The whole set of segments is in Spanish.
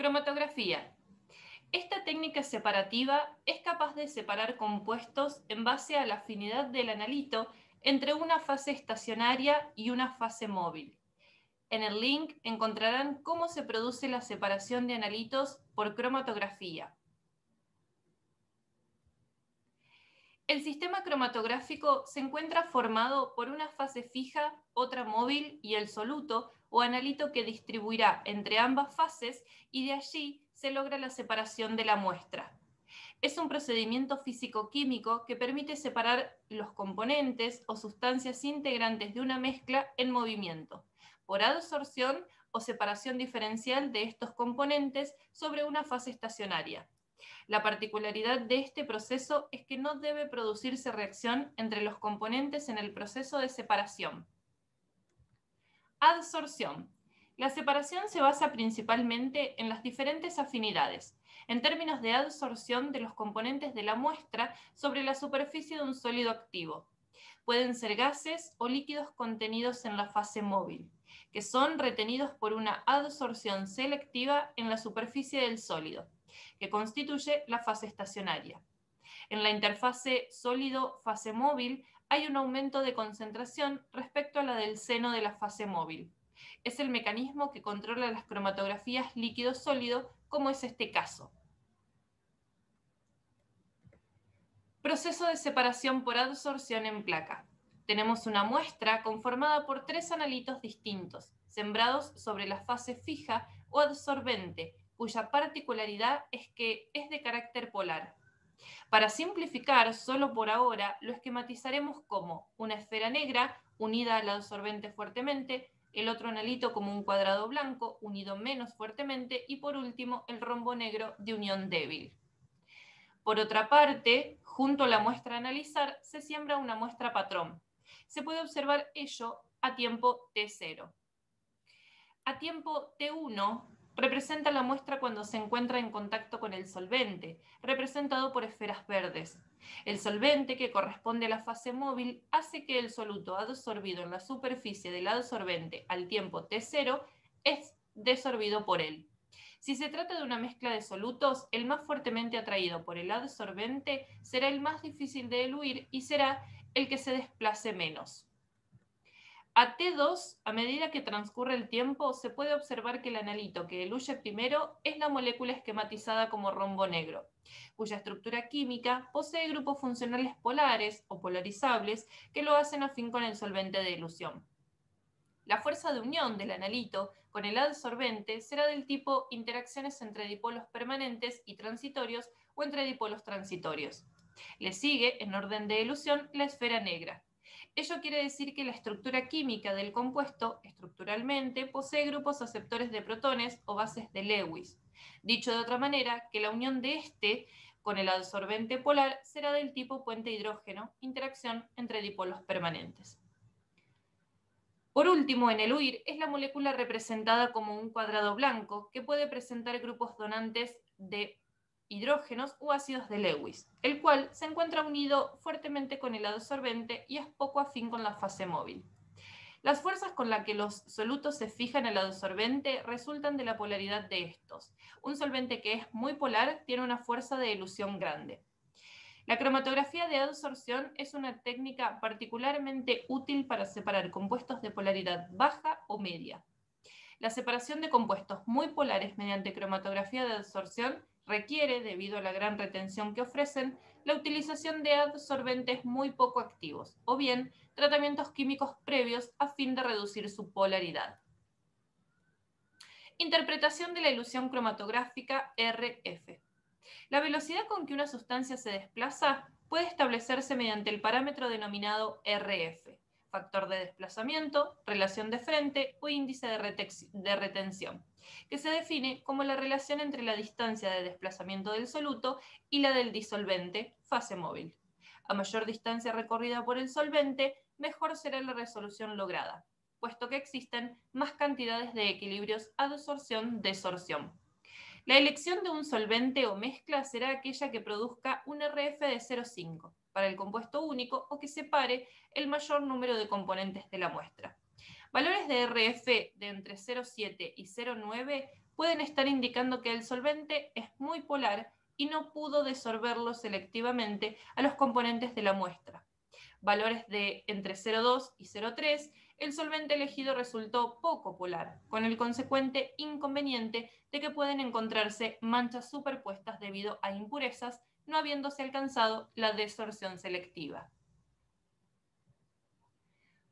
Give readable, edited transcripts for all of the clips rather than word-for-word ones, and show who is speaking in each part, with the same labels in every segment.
Speaker 1: Cromatografía. Esta técnica separativa es capaz de separar compuestos en base a la afinidad del analito entre una fase estacionaria y una fase móvil. En el link encontrarán cómo se produce la separación de analitos por cromatografía. El sistema cromatográfico se encuentra formado por una fase fija, otra móvil y el soluto o analito que distribuirá entre ambas fases y de allí se logra la separación de la muestra. Es un procedimiento físico-químico que permite separar los componentes o sustancias integrantes de una mezcla en movimiento, por adsorción o separación diferencial de estos componentes sobre una fase estacionaria. La particularidad de este proceso es que no debe producirse reacción entre los componentes en el proceso de separación. Adsorción. La separación se basa principalmente en las diferentes afinidades, en términos de adsorción de los componentes de la muestra sobre la superficie de un sólido activo. Pueden ser gases o líquidos contenidos en la fase móvil, que son retenidos por una adsorción selectiva en la superficie del sólido, que constituye la fase estacionaria. En la interfase sólido-fase móvil hay un aumento de concentración respecto a la del seno de la fase móvil. Es el mecanismo que controla las cromatografías líquido-sólido, como es este caso. Proceso de separación por adsorción en placa. Tenemos una muestra conformada por 3 analitos distintos, sembrados sobre la fase fija o adsorbente, cuya particularidad es que es de carácter polar. Para simplificar, solo por ahora, lo esquematizaremos como una esfera negra unida al adsorbente fuertemente, el otro analito como un cuadrado blanco unido menos fuertemente y por último el rombo negro de unión débil. Por otra parte, junto a la muestra a analizar, se siembra una muestra patrón. Se puede observar ello a tiempo T0. A tiempo T1 representa la muestra cuando se encuentra en contacto con el solvente, representado por esferas verdes. El solvente, que corresponde a la fase móvil, hace que el soluto adsorbido en la superficie del adsorbente al tiempo T0 es desorbido por él. Si se trata de una mezcla de solutos, el más fuertemente atraído por el adsorbente será el más difícil de eluir y será el que se desplace menos. A T2, a medida que transcurre el tiempo, se puede observar que el analito que eluye primero es la molécula esquematizada como rombo negro, cuya estructura química posee grupos funcionales polares o polarizables que lo hacen afín con el solvente de elusión. La fuerza de unión del analito con el adsorbente será del tipo interacciones entre dipolos permanentes y transitorios o entre dipolos transitorios. Le sigue, en orden de elusión, la esfera negra. Ello quiere decir que la estructura química del compuesto, estructuralmente, posee grupos aceptores de protones o bases de Lewis. Dicho de otra manera, que la unión de este con el adsorbente polar será del tipo puente hidrógeno, interacción entre dipolos permanentes. Por último, en el UIR es la molécula representada como un cuadrado blanco que puede presentar grupos donantes de hidrógenos o ácidos de Lewis, el cual se encuentra unido fuertemente con el adsorbente y es poco afín con la fase móvil. Las fuerzas con las que los solutos se fijan al adsorbente resultan de la polaridad de estos. Un solvente que es muy polar tiene una fuerza de elusión grande. La cromatografía de adsorción es una técnica particularmente útil para separar compuestos de polaridad baja o media. La separación de compuestos muy polares mediante cromatografía de adsorción requiere, debido a la gran retención que ofrecen, la utilización de adsorbentes muy poco activos o bien tratamientos químicos previos a fin de reducir su polaridad. Interpretación de la ilusión cromatográfica RF. La velocidad con que una sustancia se desplaza puede establecerse mediante el parámetro denominado RF, factor de desplazamiento, relación de frente o índice de retención, que se define como la relación entre la distancia de desplazamiento del soluto y la del disolvente, fase móvil. A mayor distancia recorrida por el solvente, mejor será la resolución lograda, puesto que existen más cantidades de equilibrios adsorción-desorción. La elección de un solvente o mezcla será aquella que produzca un RF de 0,5 para el compuesto único o que separe el mayor número de componentes de la muestra. Valores de RF de entre 0,7 y 0,9 pueden estar indicando que el solvente es muy polar y no pudo desorberlo selectivamente a los componentes de la muestra. Valores de entre 0,2 y 0,3, el solvente elegido resultó poco polar, con el consecuente inconveniente de que pueden encontrarse manchas superpuestas debido a impurezas, no habiéndose alcanzado la desorción selectiva.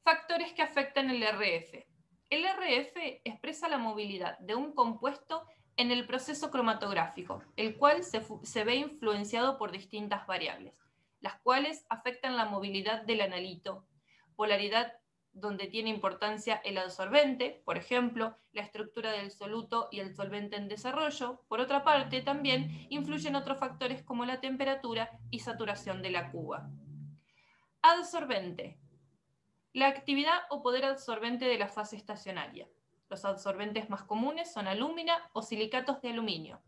Speaker 1: Factores que afectan el RF. El RF expresa la movilidad de un compuesto en el proceso cromatográfico, el cual se ve influenciado por distintas variables, las cuales afectan la movilidad del analito, polaridad donde tiene importancia el adsorbente, por ejemplo, la estructura del soluto y el solvente en desarrollo. Por otra parte, también influyen otros factores como la temperatura y saturación de la cuba. Adsorbente. La actividad o poder adsorbente de la fase estacionaria. Los adsorbentes más comunes son alúmina o silicatos de aluminio.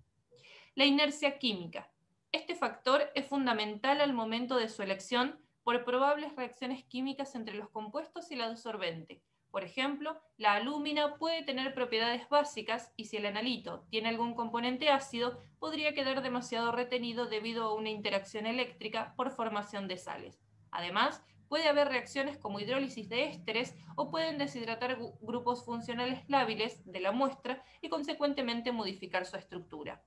Speaker 1: La inercia química. Este factor es fundamental al momento de su elección por probables reacciones químicas entre los compuestos y el adsorbente. Por ejemplo, la alúmina puede tener propiedades básicas y si el analito tiene algún componente ácido, podría quedar demasiado retenido debido a una interacción eléctrica por formación de sales. Además, puede haber reacciones como hidrólisis de ésteres o pueden deshidratar grupos funcionales lábiles de la muestra y consecuentemente modificar su estructura.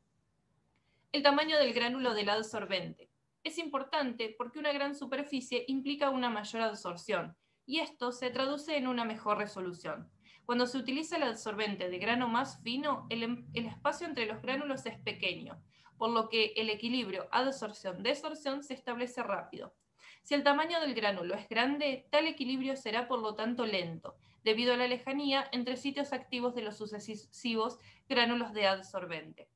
Speaker 1: El tamaño del gránulo del adsorbente. Es importante porque una gran superficie implica una mayor absorción y esto se traduce en una mejor resolución. Cuando se utiliza el adsorbente de grano más fino, el espacio entre los gránulos es pequeño, por lo que el equilibrio adsorción-desorción se establece rápido. Si el tamaño del gránulo es grande, tal equilibrio será por lo tanto lento, debido a la lejanía entre sitios activos de los sucesivos gránulos de adsorbente.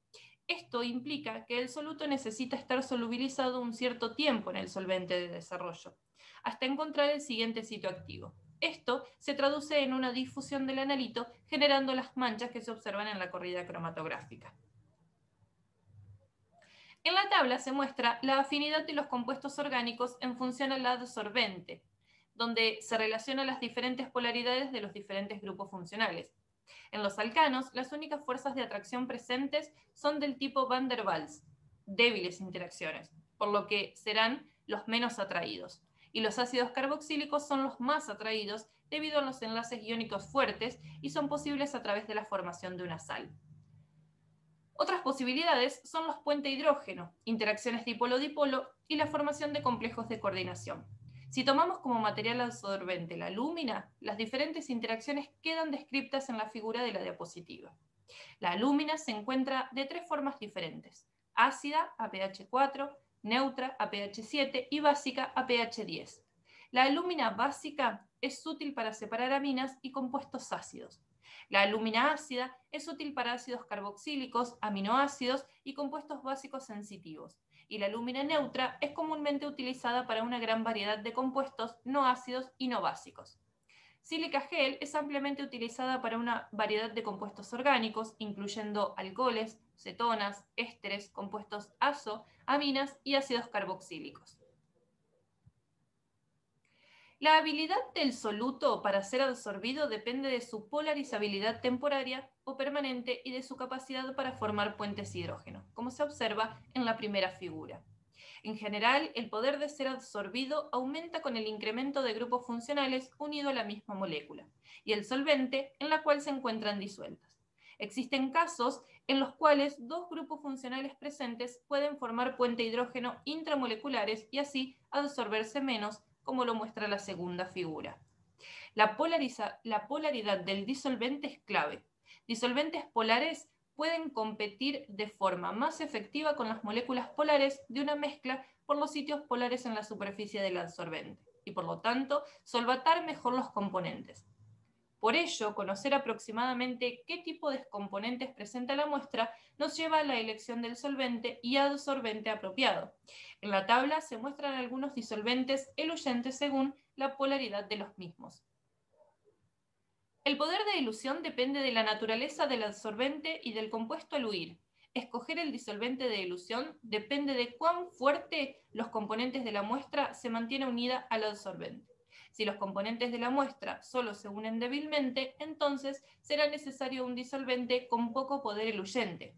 Speaker 1: Esto implica que el soluto necesita estar solubilizado un cierto tiempo en el solvente de desarrollo, hasta encontrar el siguiente sitio activo. Esto se traduce en una difusión del analito, generando las manchas que se observan en la corrida cromatográfica. En la tabla se muestra la afinidad de los compuestos orgánicos en función al adsorbente, donde se relacionan las diferentes polaridades de los diferentes grupos funcionales. En los alcanos, las únicas fuerzas de atracción presentes son del tipo Van der Waals, débiles interacciones, por lo que serán los menos atraídos. Y los ácidos carboxílicos son los más atraídos debido a los enlaces iónicos fuertes y son posibles a través de la formación de una sal. Otras posibilidades son los puentes hidrógeno, interacciones dipolo-dipolo y la formación de complejos de coordinación. Si tomamos como material absorbente la alúmina, las diferentes interacciones quedan descritas en la figura de la diapositiva. La alúmina se encuentra de tres formas diferentes: ácida a pH 4, neutra a pH 7 y básica a pH 10. La alúmina básica es útil para separar aminas y compuestos ácidos. La alúmina ácida es útil para ácidos carboxílicos, aminoácidos y compuestos básicos sensitivos. Y la alúmina neutra es comúnmente utilizada para una gran variedad de compuestos no ácidos y no básicos. Sílica gel es ampliamente utilizada para una variedad de compuestos orgánicos, incluyendo alcoholes, cetonas, ésteres, compuestos azo, aminas y ácidos carboxílicos. La habilidad del soluto para ser absorbido depende de su polarizabilidad temporaria o permanente y de su capacidad para formar puentes hidrógeno, como se observa en la primera figura. En general, el poder de ser absorbido aumenta con el incremento de grupos funcionales unido a la misma molécula y el solvente en la cual se encuentran disueltas. Existen casos en los cuales dos grupos funcionales presentes pueden formar puente hidrógeno intramoleculares y así absorberse menos, como lo muestra la segunda figura. La polaridad del disolvente es clave. Disolventes polares pueden competir de forma más efectiva con las moléculas polares de una mezcla por los sitios polares en la superficie del adsorbente y por lo tanto solvatar mejor los componentes. Por ello, conocer aproximadamente qué tipo de componentes presenta la muestra nos lleva a la elección del solvente y adsorbente apropiado. En la tabla se muestran algunos disolventes eluyentes según la polaridad de los mismos. El poder de dilución depende de la naturaleza del adsorbente y del compuesto a eluir. Escoger el disolvente de dilución depende de cuán fuerte los componentes de la muestra se mantiene unida al adsorbente. Si los componentes de la muestra solo se unen débilmente, entonces será necesario un disolvente con poco poder eluyente.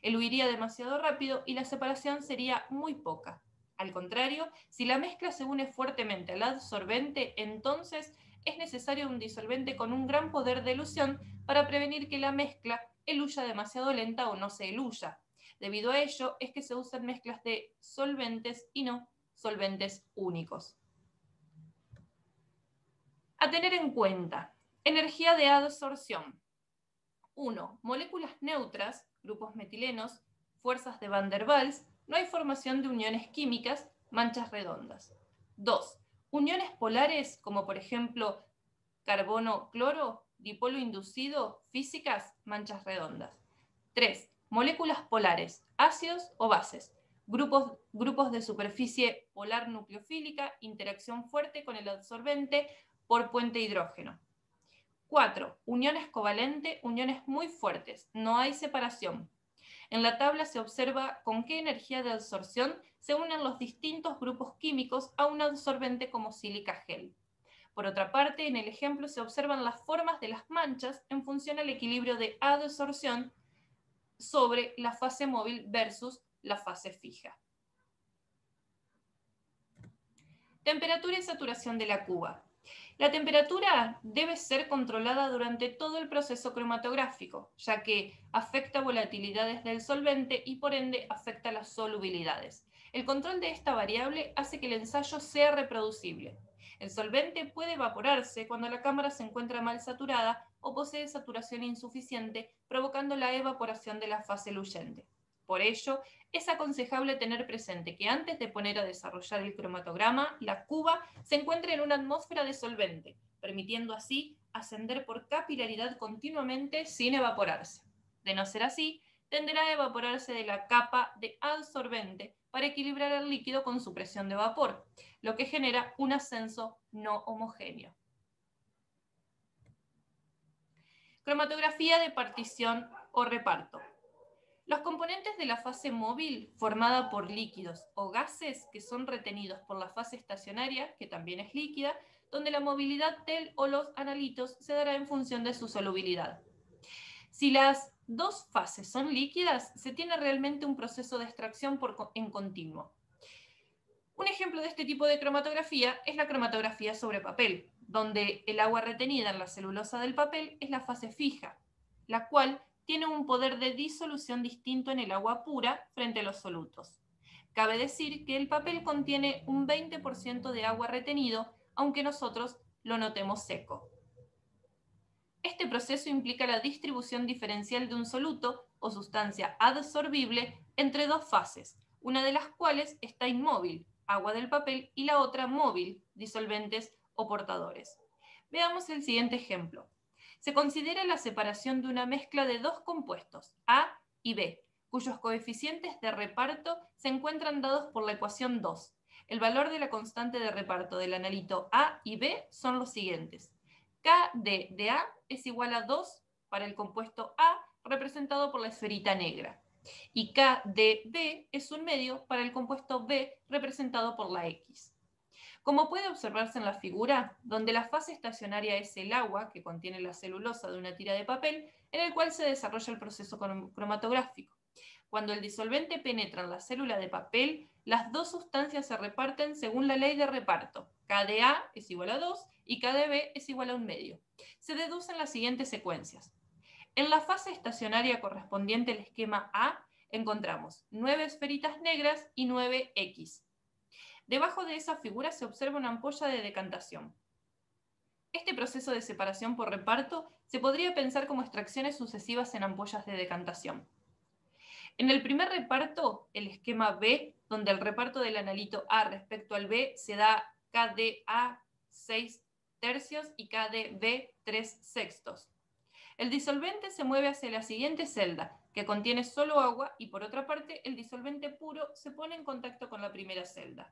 Speaker 1: Eluiría demasiado rápido y la separación sería muy poca. Al contrario, si la mezcla se une fuertemente al adsorbente, entonces es necesario un disolvente con un gran poder de elusión para prevenir que la mezcla eluya demasiado lenta o no se eluya. Debido a ello es que se usan mezclas de solventes y no solventes únicos. A tener en cuenta: energía de adsorción. 1. Moléculas neutras, grupos metilenos, fuerzas de Van der Waals, no hay formación de uniones químicas, manchas redondas. 2. Uniones polares, como por ejemplo carbono-cloro, dipolo inducido, físicas, manchas redondas. 3. Moléculas polares, ácidos o bases, grupos de superficie polar nucleofílica, interacción fuerte con el adsorbente por puente hidrógeno. 4. Uniones covalente, uniones muy fuertes, no hay separación. En la tabla se observa con qué energía de adsorción se unen los distintos grupos químicos a un adsorbente como sílica gel. Por otra parte, en el ejemplo se observan las formas de las manchas en función al equilibrio de adsorción sobre la fase móvil versus la fase fija. Temperatura y saturación de la cuba. La temperatura debe ser controlada durante todo el proceso cromatográfico, ya que afecta volatilidades del solvente y por ende afecta las solubilidades. El control de esta variable hace que el ensayo sea reproducible. El solvente puede evaporarse cuando la cámara se encuentra mal saturada o posee saturación insuficiente, provocando la evaporación de la fase eluyente. Por ello, es aconsejable tener presente que antes de poner a desarrollar el cromatograma, la cuba se encuentra en una atmósfera de solvente, permitiendo así ascender por capilaridad continuamente sin evaporarse. De no ser así, tenderá a evaporarse de la capa de adsorbente para equilibrar el líquido con su presión de vapor, lo que genera un ascenso no homogéneo. Cromatografía de partición o reparto. Los componentes de la fase móvil, formada por líquidos o gases que son retenidos por la fase estacionaria, que también es líquida, donde la movilidad del o los analitos se dará en función de su solubilidad. Si las dos fases son líquidas, se tiene realmente un proceso de extracción en continuo. Un ejemplo de este tipo de cromatografía es la cromatografía sobre papel, donde el agua retenida en la celulosa del papel es la fase fija, la cual tiene un poder de disolución distinto en el agua pura frente a los solutos. Cabe decir que el papel contiene un 20% de agua retenido, aunque nosotros lo notemos seco. Este proceso implica la distribución diferencial de un soluto o sustancia adsorbible entre dos fases, una de las cuales está inmóvil, agua del papel, y la otra móvil, disolventes o portadores. Veamos el siguiente ejemplo. Se considera la separación de una mezcla de dos compuestos, A y B, cuyos coeficientes de reparto se encuentran dados por la ecuación 2. El valor de la constante de reparto del analito A y B son los siguientes. Kd de A es igual a 2 para el compuesto A, representado por la esferita negra, y K de B es un medio para el compuesto B, representado por la X. Como puede observarse en la figura, donde la fase estacionaria es el agua que contiene la celulosa de una tira de papel, en el cual se desarrolla el proceso cromatográfico. Cuando el disolvente penetra en la célula de papel, las dos sustancias se reparten según la ley de reparto. K de A es igual a 2 y K de B es igual a 1 medio. Se deducen las siguientes secuencias. En la fase estacionaria correspondiente al esquema A, encontramos 9 esferitas negras y 9 X. Debajo de esa figura se observa una ampolla de decantación. Este proceso de separación por reparto se podría pensar como extracciones sucesivas en ampollas de decantación. En el primer reparto, el esquema B, donde el reparto del analito A respecto al B se da KdA 6 tercios y KdB 3 sextos. El disolvente se mueve hacia la siguiente celda, que contiene solo agua, y por otra parte, el disolvente puro se pone en contacto con la primera celda.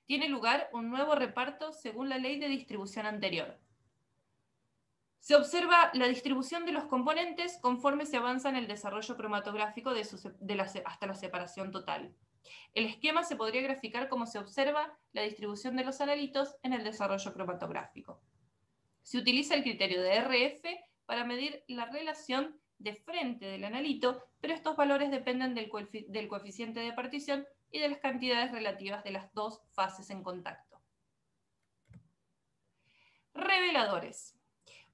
Speaker 1: Tiene lugar un nuevo reparto según la ley de distribución anterior. Se observa la distribución de los componentes conforme se avanza en el desarrollo cromatográfico hasta la separación total. El esquema se podría graficar como se observa la distribución de los analitos en el desarrollo cromatográfico. Se utiliza el criterio de RF para medir la relación de frente del analito, pero estos valores dependen del coeficiente de partición y de las cantidades relativas de las dos fases en contacto. Reveladores.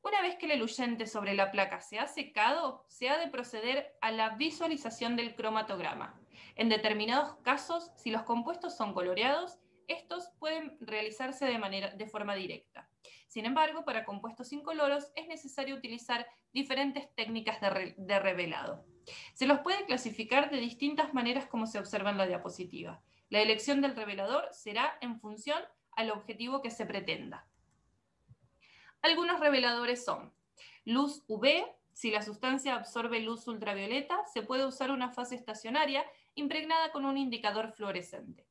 Speaker 1: Una vez que el eluyente sobre la placa se ha secado, se ha de proceder a la visualización del cromatograma. En determinados casos, si los compuestos son coloreados, estos pueden realizarse de forma directa. Sin embargo, para compuestos incoloros es necesario utilizar diferentes técnicas de revelado. Se los puede clasificar de distintas maneras como se observa en la diapositiva. La elección del revelador será en función al objetivo que se pretenda. Algunos reveladores son luz UV. Si la sustancia absorbe luz ultravioleta, se puede usar una fase estacionaria impregnada con un indicador fluorescente.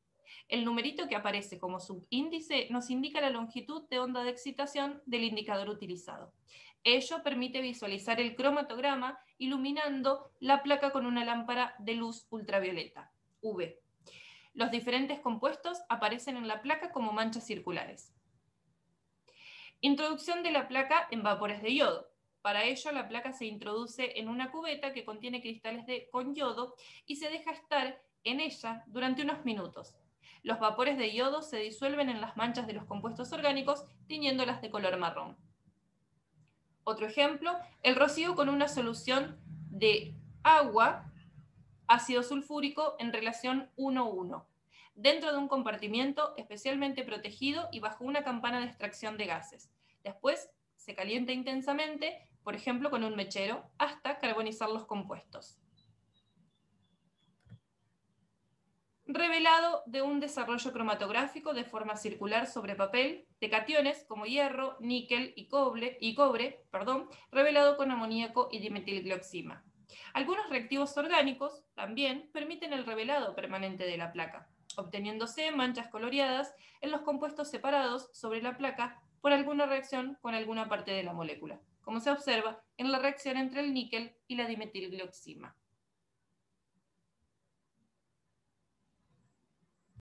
Speaker 1: El numerito que aparece como subíndice nos indica la longitud de onda de excitación del indicador utilizado. Ello permite visualizar el cromatograma iluminando la placa con una lámpara de luz ultravioleta, UV. Los diferentes compuestos aparecen en la placa como manchas circulares. Introducción de la placa en vapores de yodo. Para ello, la placa se introduce en una cubeta que contiene cristales con yodo y se deja estar en ella durante unos minutos. Los vapores de yodo se disuelven en las manchas de los compuestos orgánicos, tiñéndolas de color marrón. Otro ejemplo, el rocío con una solución de agua, ácido sulfúrico en relación 1:1, dentro de un compartimiento especialmente protegido y bajo una campana de extracción de gases. Después se calienta intensamente, por ejemplo con un mechero, hasta carbonizar los compuestos. Revelado de un desarrollo cromatográfico de forma circular sobre papel de cationes como hierro, níquel y cobre, revelado con amoníaco y dimetilglioxima. Algunos reactivos orgánicos también permiten el revelado permanente de la placa, obteniéndose manchas coloreadas en los compuestos separados sobre la placa por alguna reacción con alguna parte de la molécula, como se observa en la reacción entre el níquel y la dimetilglioxima.